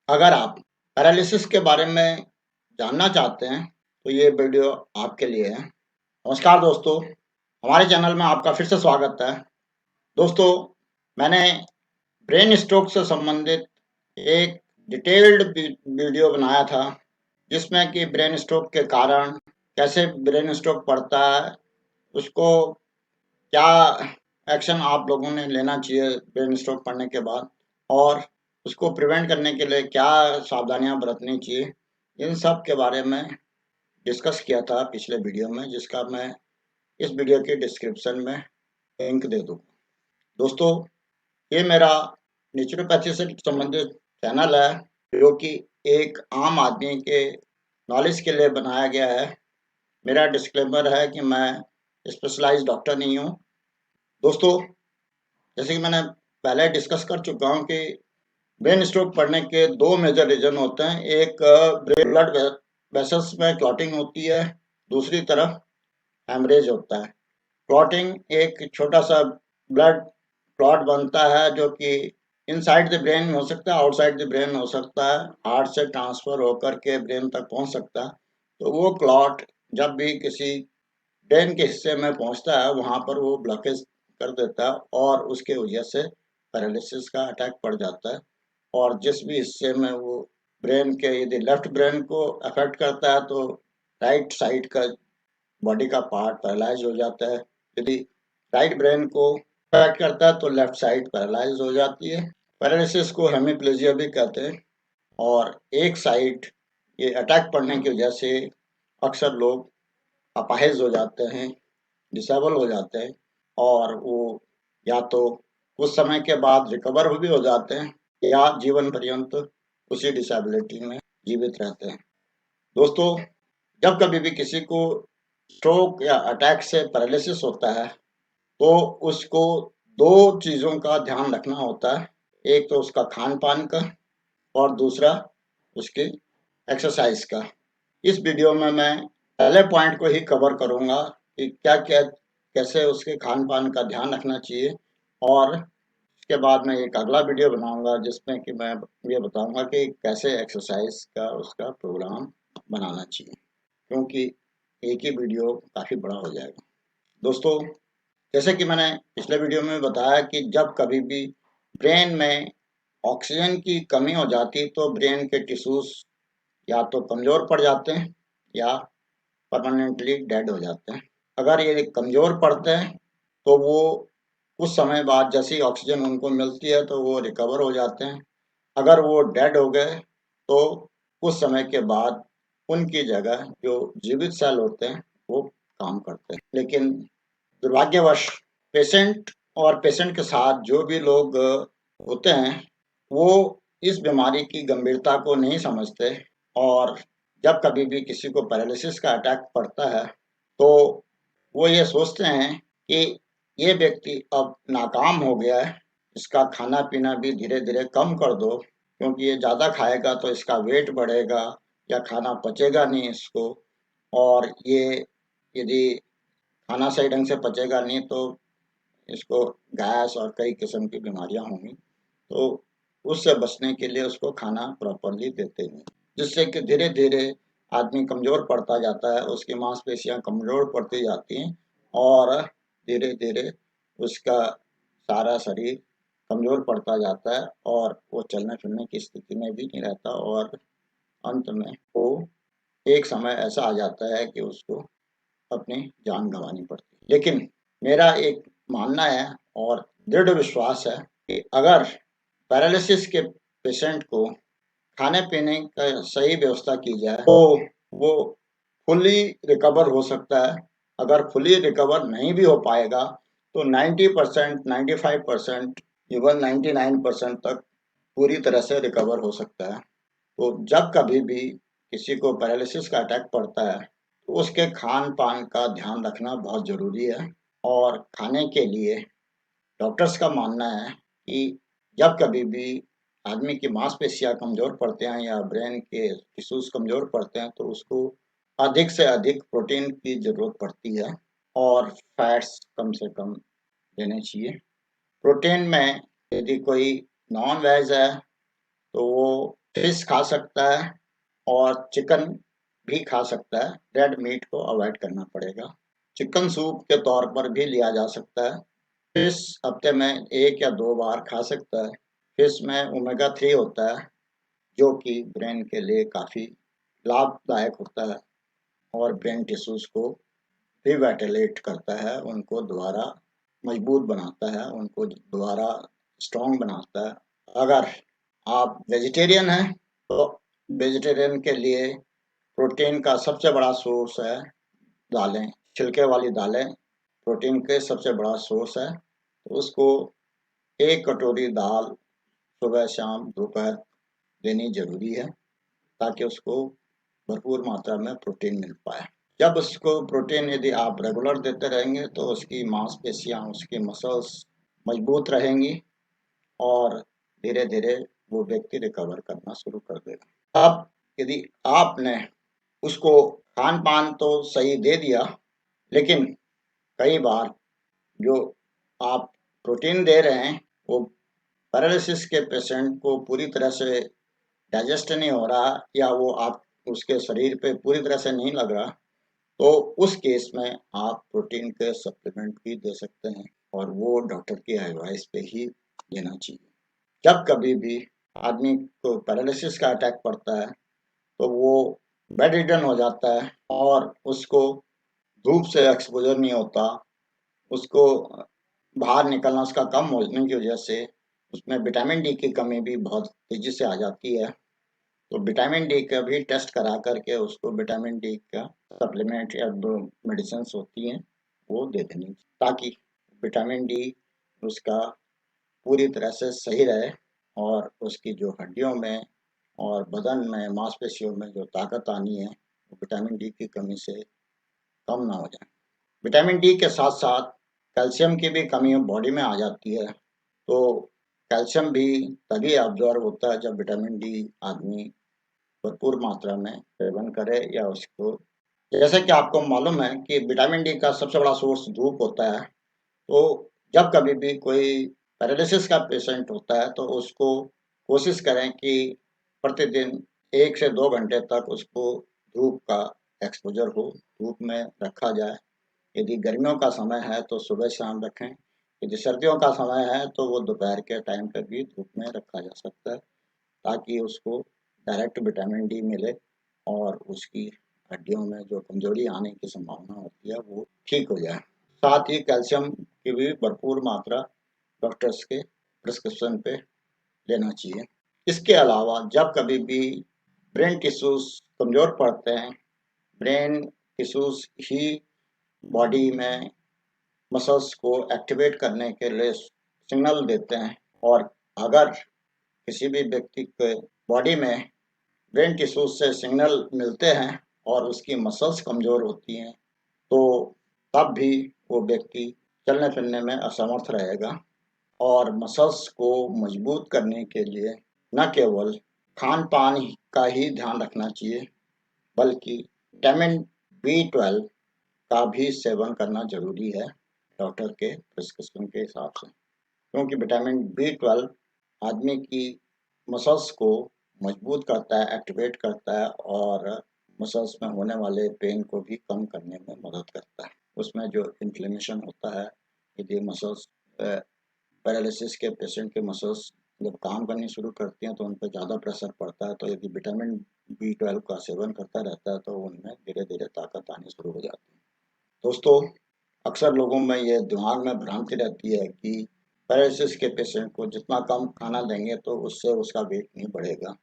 अगर आप पैरालिसिस के बारे में जानना चाहते हैं तो ये वीडियो आपके लिए है। नमस्कार दोस्तों, हमारे चैनल में आपका फिर से स्वागत है। दोस्तों, मैंने ब्रेन स्ट्रोक से संबंधित एक डिटेल्ड वीडियो बनाया था, जिसमें कि ब्रेन स्ट्रोक के कारण, कैसे ब्रेन स्ट्रोक पड़ता है, उसको क्या एक्शन आप लोगों ने लेना चाहिए ब्रेन स्ट्रोक पड़ने के बाद, और उसको प्रिवेंट करने के लिए क्या सावधानियां बरतनी चाहिए, इन सब के बारे में डिस्कस किया था पिछले वीडियो में, जिसका मैं इस वीडियो के डिस्क्रिप्शन में लिंक दे दूँ। दोस्तों, ये मेरा नेचुरोपैथी से संबंधित चैनल है, जो कि एक आम आदमी के नॉलेज के लिए बनाया गया है। मेरा डिस्क्लेमर है कि मैं स्पेशलाइज्ड डॉक्टर नहीं हूँ। दोस्तों, जैसे कि मैंने पहले डिस्कस कर चुका हूँ कि ब्रेन स्ट्रोक पड़ने के दो मेजर रीजन होते हैं। एक ब्लड वेसल्स में क्लॉटिंग होती है, दूसरी तरफ हेमरेज होता है। क्लॉटिंग एक छोटा सा ब्लड क्लॉट बनता है, जो कि इनसाइड द ब्रेन हो सकता है, आउटसाइड द ब्रेन हो सकता है, हार्ट से ट्रांसफर होकर के ब्रेन तक पहुंच सकता है। तो वो क्लॉट जब भी किसी ब्रेन के हिस्से में पहुंचता है, वहां पर वो ब्लॉकेज कर देता है और उसके वजह से पैरालिसिस का अटैक पड़ जाता है। और जिस भी हिस्से में वो ब्रेन के, यदि लेफ्ट ब्रेन को अफेक्ट करता है तो राइट साइड का बॉडी का पार्ट पैरालाइज हो जाता है। यदि राइट ब्रेन को अफेक्ट करता है तो लेफ्ट साइड पैरालाइज हो जाती है। पैरालिसिस को हेमिप्लेजिया भी कहते हैं। और एक साइड ये अटैक पड़ने की वजह से अक्सर लोग अपाहिज हो जाते हैं, डिसेबल हो जाते हैं, और वो या तो कुछ समय के बाद रिकवर भी हो जाते हैं, या जीवन पर्यंत उसी डिसेबिलिटी में जीवित रहते हैं। दोस्तों, जब कभी भी किसी को स्ट्रोक या अटैक से पैरालिसिस होता है, तो उसको दो चीज़ों का ध्यान रखना होता है। एक तो उसका खान पान का, और दूसरा उसकी एक्सरसाइज का। इस वीडियो में मैं पहले पॉइंट को ही कवर करूंगा कि क्या क्या कैसे उसके खान पान का ध्यान रखना चाहिए, और उसके बाद मैं एक अगला वीडियो बनाऊंगा जिसमें कि मैं ये बताऊंगा कि कैसे एक्सरसाइज का उसका प्रोग्राम बनाना चाहिए, क्योंकि एक ही वीडियो काफ़ी बड़ा हो जाएगा। दोस्तों, जैसे कि मैंने पिछले वीडियो में बताया कि जब कभी भी ब्रेन में ऑक्सीजन की कमी हो जाती है तो ब्रेन के टिश्यूज या तो कमज़ोर पड़ जाते हैं या परमानेंटली डेड हो जाते हैं। अगर ये कमज़ोर पड़ते हैं तो वो कुछ समय बाद जैसे ही ऑक्सीजन उनको मिलती है तो वो रिकवर हो जाते हैं। अगर वो डेड हो गए तो कुछ समय के बाद उनकी जगह जो जीवित सेल होते हैं वो काम करते हैं। लेकिन दुर्भाग्यवश पेशेंट के साथ जो भी लोग होते हैं, वो इस बीमारी की गंभीरता को नहीं समझते, और जब कभी भी किसी को पैरालिसिस का अटैक पड़ता है तो वो ये सोचते हैं कि ये व्यक्ति अब नाकाम हो गया है, इसका खाना पीना भी धीरे धीरे कम कर दो, क्योंकि ये ज़्यादा खाएगा तो इसका वेट बढ़ेगा या खाना पचेगा नहीं इसको, और ये यदि खाना सही ढंग से पचेगा नहीं तो इसको गैस और कई किस्म की बीमारियां होंगी। तो उससे बचने के लिए उसको खाना प्रॉपरली देते हैं, जिससे कि धीरे धीरे आदमी कमज़ोर पड़ता जाता है, उसकी मांसपेशियां कमज़ोर पड़ती जाती हैं, और धीरे धीरे उसका सारा शरीर कमज़ोर पड़ता जाता है, और वो चलने फिरने की स्थिति में भी नहीं रहता, और अंत में वो एक समय ऐसा आ जाता है कि उसको अपनी जान गंवानी पड़ती है। लेकिन मेरा एक मानना है और दृढ़ विश्वास है कि अगर पैरालिसिस के पेशेंट को खाने-पीने का सही व्यवस्था की जाए तो वो फुल्ली रिकवर हो सकता है। अगर फुल्ली रिकवर नहीं भी हो पाएगा तो 90%, 95%, इवन 99% तक पूरी तरह से रिकवर हो सकता है। तो जब कभी भी किसी को पैरालिसिस का अटैक पड़ता है तो उसके खान-पान का ध्यान रखना बहुत ज़रूरी है। और खाने के लिए डॉक्टर्स का मानना है कि जब कभी भी आदमी की मांसपेशियां कमज़ोर पड़ते हैं या ब्रेन के टिश्यूज कमज़ोर पड़ते हैं तो उसको अधिक से अधिक प्रोटीन की ज़रूरत पड़ती है, और फैट्स कम से कम लेने चाहिए। प्रोटीन में यदि कोई नॉन वेज है तो वो फिश खा सकता है और चिकन भी खा सकता है। रेड मीट को अवॉइड करना पड़ेगा। चिकन सूप के तौर पर भी लिया जा सकता है। फिश हफ्ते में 1 या 2 बार खा सकता है। फिश में ओमेगा 3 होता है जो कि ब्रेन के लिए काफ़ी लाभदायक होता है और ब्रेन टिश्यूज को रिवाइटलेट करता है, उनको दोबारा मजबूत बनाता है, उनको दोबारा स्ट्रॉन्ग बनाता है। अगर आप वेजिटेरियन हैं तो वेजिटेरियन के लिए प्रोटीन का सबसे बड़ा सोर्स है दालें। छिलके वाली दालें प्रोटीन के सबसे बड़ा सोर्स है। तो उसको 1 कटोरी दाल सुबह शाम दोपहर देनी जरूरी है ताकि उसको भरपूर मात्रा में प्रोटीन मिल पाए। जब उसको प्रोटीन यदि आप रेगुलर देते रहेंगे तो उसकी मांसपेशियां, उसकी मसल्स मजबूत रहेंगी और धीरे धीरे वो व्यक्ति रिकवर करना शुरू कर देगा। अब यदि आपने उसको खान पान तो सही दे दिया, लेकिन कई बार जो आप प्रोटीन दे रहे हैं वो पैरालिसिस के पेशेंट को पूरी तरह से डाइजेस्ट नहीं हो रहा या वो आप उसके शरीर पे पूरी तरह से नहीं लग रहा, तो उस केस में आप प्रोटीन के सप्लीमेंट भी दे सकते हैं और वो डॉक्टर की एडवाइस पे ही देना चाहिए। जब कभी भी आदमी को पैरालिसिस का अटैक पड़ता है तो वो बेड रिडन हो जाता है और उसको धूप से एक्सपोजर नहीं होता, उसको बाहर निकलना उसका कम होने की वजह से उसमें विटामिन डी की कमी भी बहुत तेजी से आ जाती है। तो विटामिन डी का भी टेस्ट करा करके उसको विटामिन डी का सप्लीमेंट या 2 मेडिसिन्स होती हैं वो दे देनी ताकि विटामिन डी उसका पूरी तरह से सही रहे और उसकी जो हड्डियों में और बदन में मांसपेशियों में जो ताकत आनी है वो विटामिन डी की कमी से कम ना हो जाए। विटामिन डी के साथ साथ कैल्शियम की भी कमी बॉडी में आ जाती है, तो कैल्शियम भी तभी अब्जॉर्ब होता है जब विटामिन डी आदमी भरपूर मात्रा में सेवन करे या उसको, जैसे कि आपको मालूम है कि विटामिन डी का सबसे बड़ा सोर्स धूप होता है। तो जब कभी भी कोई पैरालिसिस का पेशेंट होता है तो उसको कोशिश करें कि प्रतिदिन 1 से 2 घंटे तक उसको धूप का एक्सपोजर हो, धूप में रखा जाए। यदि गर्मियों का समय है तो सुबह शाम रखें, यदि सर्दियों का समय है तो वो दोपहर के टाइम पर भी धूप में रखा जा सकता है ताकि उसको डायरेक्ट विटामिन डी मिले और उसकी हड्डियों में जो कमजोरी आने की संभावना होती है वो ठीक हो जाए। साथ ही कैल्शियम की भी भरपूर मात्रा डॉक्टर्स के प्रिस्क्रिप्शन पे लेना चाहिए। इसके अलावा जब कभी भी ब्रेन टिश्यूज कमजोर पड़ते हैं, ब्रेन टिश्यूज ही बॉडी में मसल्स को एक्टिवेट करने के लिए सिग्नल देते हैं और अगर किसी भी व्यक्ति के बॉडी में ब्रेन टिश्यूज से सिग्नल मिलते हैं और उसकी मसल्स कमजोर होती हैं तो तब भी वो व्यक्ति चलने फिरने में असमर्थ रहेगा। और मसल्स को मजबूत करने के लिए न केवल खान पान का ही ध्यान रखना चाहिए बल्कि विटामिन बी 12 का भी सेवन करना जरूरी है डॉक्टर के प्रिस्क्रिप्शन के हिसाब से, क्योंकि विटामिन बी 12 आदमी की मसल्स को मजबूत करता है, एक्टिवेट करता है और मसल्स में होने वाले पेन को भी कम करने में मदद करता है। उसमें जो इन्फ्लेमेशन होता है, यदि मसल्स पैरालिसिस के पेशेंट के मसल्स जब काम करनी शुरू करती हैं तो उन पर ज़्यादा प्रेशर पड़ता है, तो यदि विटामिन बी 12 का सेवन करता रहता है तो उनमें धीरे धीरे ताकत आनी शुरू हो जाती है। दोस्तों, अक्सर लोगों में ये दिमाग में भ्रांति रहती है कि पैरालिसिस के पेशेंट को जितना कम खाना देंगे तो उससे उसका वेट नहीं बढ़ेगा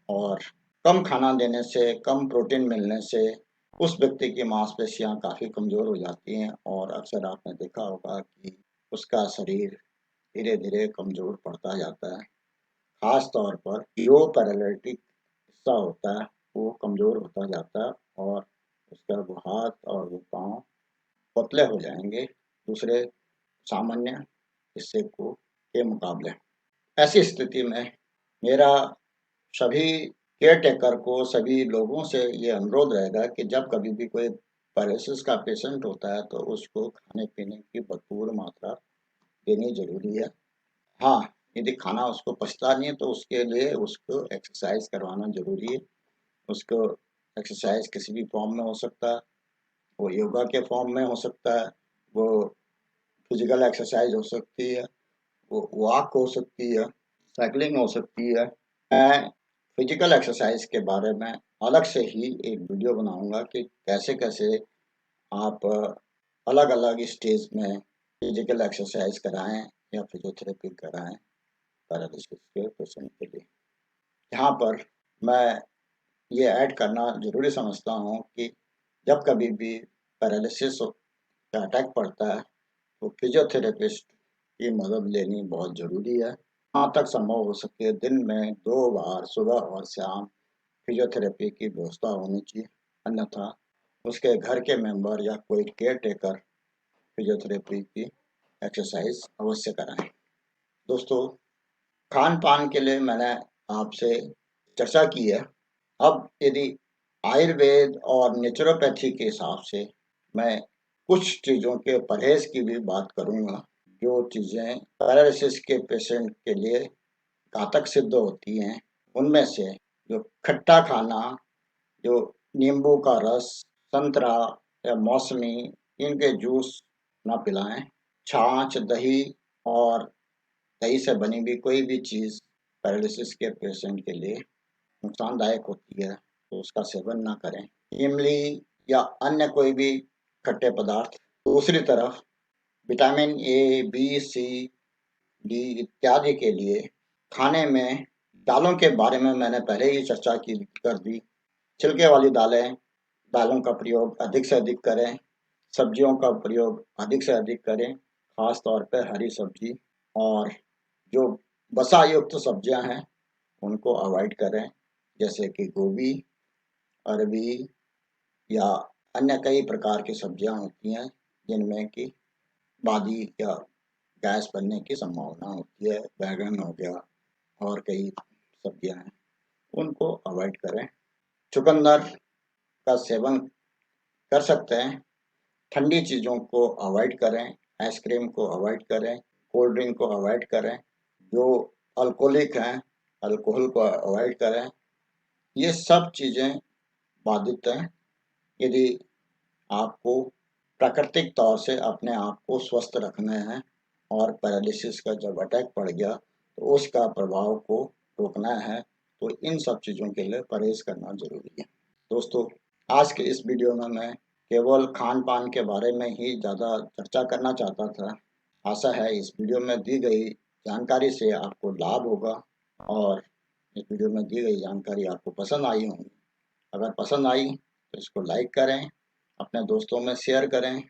और कम खाना देने से, कम प्रोटीन मिलने से उस व्यक्ति की मांसपेशियां काफ़ी कमज़ोर हो जाती हैं और अक्सर आपने देखा होगा कि उसका शरीर धीरे धीरे कमज़ोर पड़ता जाता है। खास तौर पर जो पैरालिटिक हिस्सा होता है वो कमज़ोर होता जाता है और उसका वो हाथ और वो पाँव पतले हो जाएंगे दूसरे सामान्य हिस्से को के मुकाबले। ऐसी स्थिति में मेरा सभी केयर टेकर को, सभी लोगों से ये अनुरोध रहेगा कि जब कभी भी कोई पैरालिसिस का पेशेंट होता है तो उसको खाने पीने की भरपूर मात्रा देनी जरूरी है। हाँ, यदि खाना उसको पचता नहीं है तो उसके लिए उसको एक्सरसाइज करवाना ज़रूरी है। उसको एक्सरसाइज किसी भी फॉर्म में हो सकता है, वो योगा के फॉर्म में हो सकता है, वो फिजिकल एक्सरसाइज हो सकती है, वो वॉक हो सकती है, साइकिलिंग हो सकती है। मैं फिजिकल एक्सरसाइज के बारे में अलग से ही एक वीडियो बनाऊंगा कि कैसे-कैसे आप अलग-अलग स्टेज में फिजिकल एक्सरसाइज कराएँ या फिजियोथेरेपी कराएँ पैरालिसिस के पेशेंट के लिए। यहाँ पर मैं ये ऐड करना ज़रूरी समझता हूँ कि जब कभी भी पैरालिसिस का अटैक पड़ता है तो फिजियोथेरेपिस्ट की मदद लेनी बहुत ज़रूरी है। जहाँ तक संभव हो सके दिन में 2 बार सुबह और शाम फिजियोथेरेपी की व्यवस्था होनी चाहिए, अन्यथा उसके घर के मेंबर या कोई केयर टेकर फिजियोथेरेपी की एक्सरसाइज अवश्य कराएँ। दोस्तों, खान-पान के लिए मैंने आपसे चर्चा की है। अब यदि आयुर्वेद और नेचुरोपैथी के हिसाब से मैं कुछ चीज़ों के परहेज़ की भी बात करूँगा, जो चीज़ें पैरालिसिस के पेशेंट के लिए घातक सिद्ध होती हैं। उनमें से जो खट्टा खाना, जो नींबू का रस, संतरा या मौसमी इनके जूस ना पिलाएँ। छाछ, दही और दही से बनी हुई कोई भी चीज़ पैरालिसिस के पेशेंट के लिए नुकसानदायक होती है, तो उसका सेवन ना करें। इमली या अन्य कोई भी खट्टे पदार्थ। दूसरी तरफ vitamin A, B, C, D इत्यादि के लिए खाने में दालों के बारे में मैंने पहले ही चर्चा की कर दी। छिलके वाली दालों का प्रयोग अधिक से अधिक करें। सब्जियों का प्रयोग अधिक से अधिक करें, खास तौर पे हरी सब्जी और जो वसा युक्त सब्जियां हैं उनको अवॉइड करें, जैसे कि गोभी, अरबी या अन्य कई प्रकार की सब्जियां होती हैं जिनमें कि बादी या गैस बनने की संभावना होती है। बैंगन हो गया और कई सब्जियां हैं, उनको अवॉइड करें। चुकंदर का सेवन कर सकते हैं। ठंडी चीज़ों को अवॉइड करें, आइसक्रीम को अवॉइड करें, कोल्ड ड्रिंक को अवॉइड करें, जो अल्कोहलिक हैं, अल्कोहल को अवॉइड करें। ये सब चीज़ें बाधित हैं। यदि आपको प्राकृतिक तौर से अपने आप को स्वस्थ रखना है और पैरालिसिस का जब अटैक पड़ गया तो उसका प्रभाव को रोकना है, तो इन सब चीज़ों के लिए परहेज करना ज़रूरी है। दोस्तों, आज के इस वीडियो में मैं केवल खान-पान के बारे में ही ज़्यादा चर्चा करना चाहता था। आशा है इस वीडियो में दी गई जानकारी से आपको लाभ होगा और इस वीडियो में दी गई जानकारी आपको पसंद आई होगी। अगर पसंद आई तो इसको लाइक करें, अपने दोस्तों में शेयर करें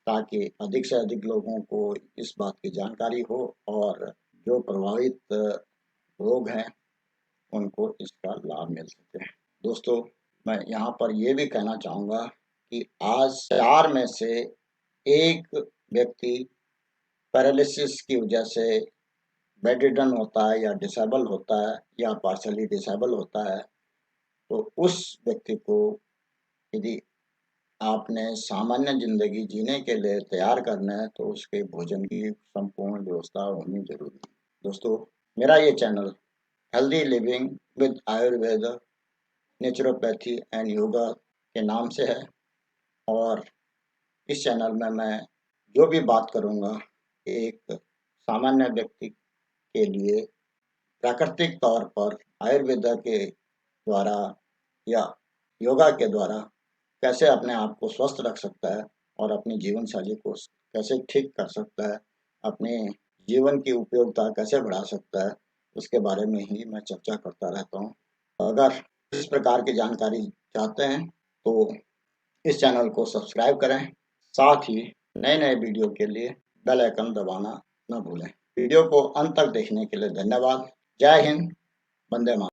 ताकि अधिक से अधिक लोगों को इस बात की जानकारी हो और जो प्रभावित लोग हैं उनको इसका लाभ मिल सके। दोस्तों, मैं यहाँ पर ये भी कहना चाहूँगा कि आज 4 में से 1 व्यक्ति पैरालिसिस की वजह से बेडरिडन होता है या डिसेबल होता है या पार्शियली डिसेबल होता है, तो उस व्यक्ति को यदि आपने सामान्य ज़िंदगी जीने के लिए तैयार करना है तो उसके भोजन की संपूर्ण व्यवस्था होनी ज़रूरी है। दोस्तों, मेरा ये channel healthy living with Ayurveda, naturopathy and yoga के नाम से है और इस चैनल में मैं जो भी बात करूँगा एक सामान्य व्यक्ति के लिए प्राकृतिक तौर पर आयुर्वेदा के द्वारा या योगा के द्वारा कैसे अपने आप को स्वस्थ रख सकता है और अपनी जीवन शैली को कैसे ठीक कर सकता है, अपने जीवन की उपयोगिता कैसे बढ़ा सकता है, उसके बारे में ही मैं चर्चा करता रहता हूँ। अगर इस प्रकार की जानकारी चाहते हैं तो इस चैनल को सब्सक्राइब करें, साथ ही नए-नए वीडियो के लिए बेल आइकन दबाना न भूलें। वीडियो को अंत तक देखने के लिए धन्यवाद। जय हिंद, वंदे मातरम।